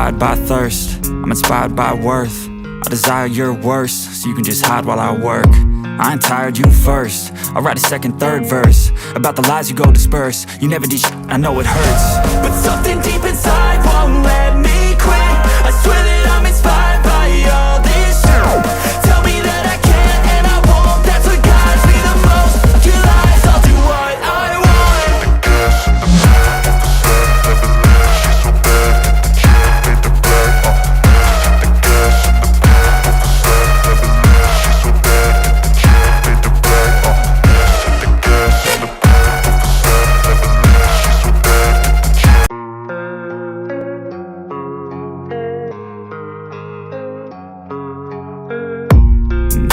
inspired by thirst, I'm inspired by worth. I desire your worst, so you can just hide while I work. I ain't tired, you first. I'll write a second, third verse about the lies you go disperse. You never did shit, I know it hurts, but something deep inside won't let me quit. I swear that I'm inspired by all this shit. Tell me that I can't and I won't. That's what guides me the most. Your lies, I'll do what I want.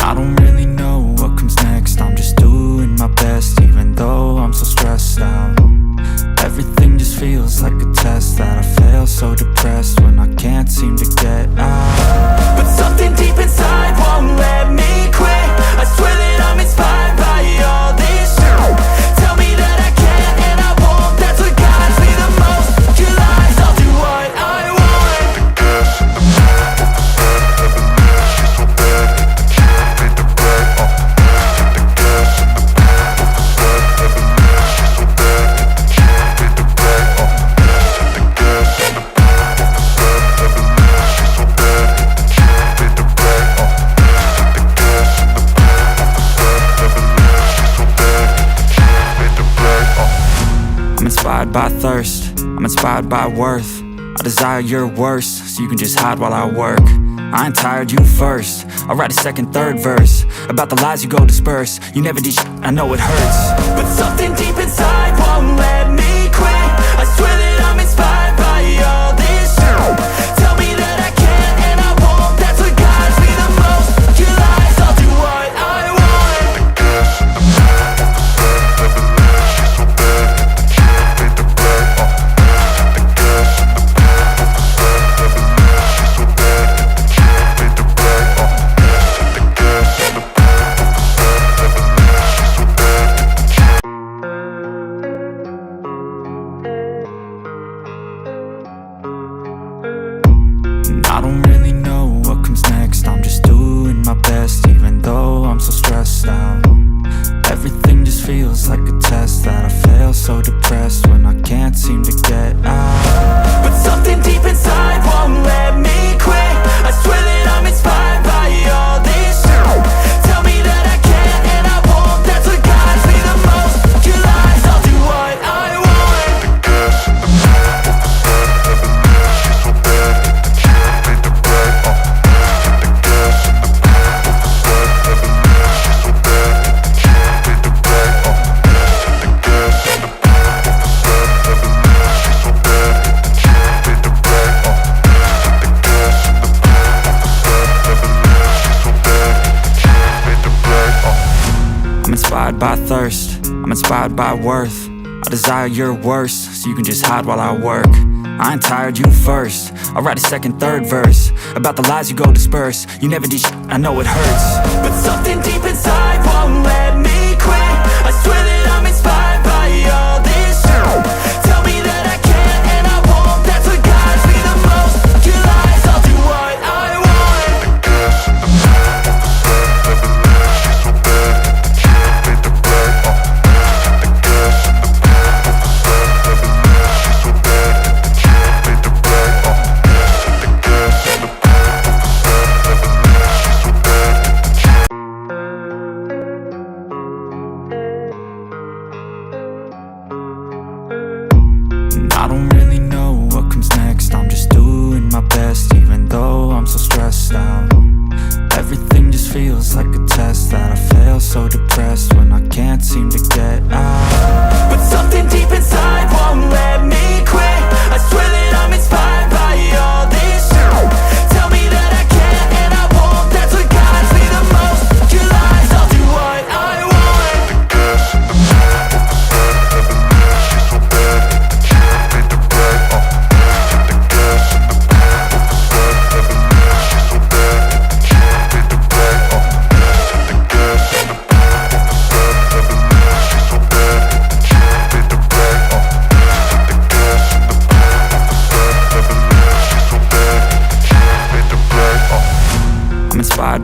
I don't really know what comes next. I'm just doing my best, even though I'm so stressed out. Everything just feels like a test that I fail, so depressed when I can't seem to get out. But something deep inside won't let me quit. I swear that I'm inspired by all this shit. Tell me that I can't and I won't. That's what guides me the most. Your lies, I'll do what I want. I'm inspired by thirst, I'm inspired by worth. I desire your worst, so you can just hide while I work. I ain't tired, you first. I'll write a second, third verse about the lies you go disperse. You never did shit, I know it hurts, but something deep inside won't let me quit. I swear that I'm inspired by all this shit. Tell me that I can't and I won't. That's what guides me the most. Your lies, I'll do what I want. I don't really know what comes next. I'm just doing my best, even though I'm so stressed out. Everything just feels like a test that I fail, so depressed when I can't seem to get out. But something deep inside won't let me quit. I swear that I'm inspired by all this shit. Tell me that I can't and I won't. That's what guides me the most. Your lies, I'll do what I want. I'm inspired by thirst, I'm inspired by worth. I desire your worst, so you can just hide while I work. I ain't tired, you first. I'll write a second, third verse about the lies you go disperse. You never did shit, I know it hurts, but something deep inside won't let me quit. I swear that I'm inspired by all this shit. Tell me that I can't and I won't. That's what guides me the most. Your lies, I'll do what I want.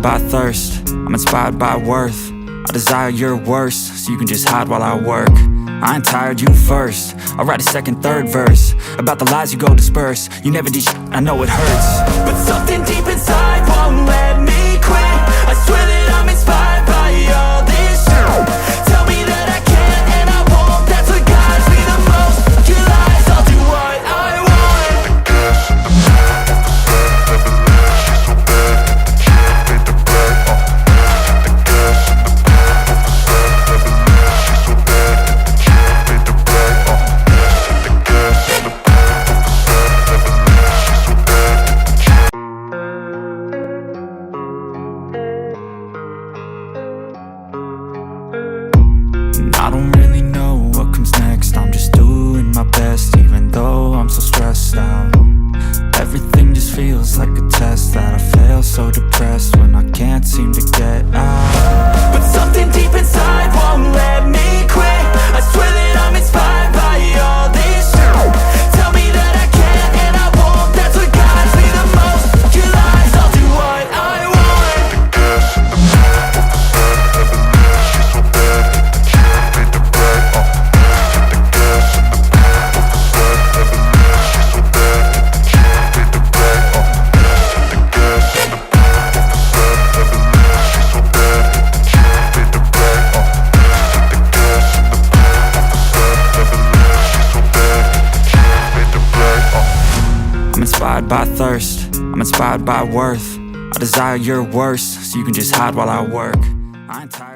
inspired by thirst, I'm inspired by worth. I desire your worst, so you can just hide while I work. I ain't tired, you first. I'll write a second, third verse about the lies you go disperse. You never did shit, I know it hurts, but something deep inside won't let me quit. I swear that I'm inspired by all this shit. Tell me that I can't and I won't. That's what guides me the most. Your lies, I'll do what I want. I don't really know what comes next. I'm just doing my best, even though I'm so stressed out. Everything just feels like a test that I fail, so depressed when I can't seem to get out. But something deep inside won't let me quit. I swear that I'm inspired by all this shit. Tell me that I can't and I won't. That's what guides me the most. Your lies, I'll do what I want. I'm inspired by thirst, I'm inspired by worth. I desire your worst, so you can just hide while I work. I ain't tired.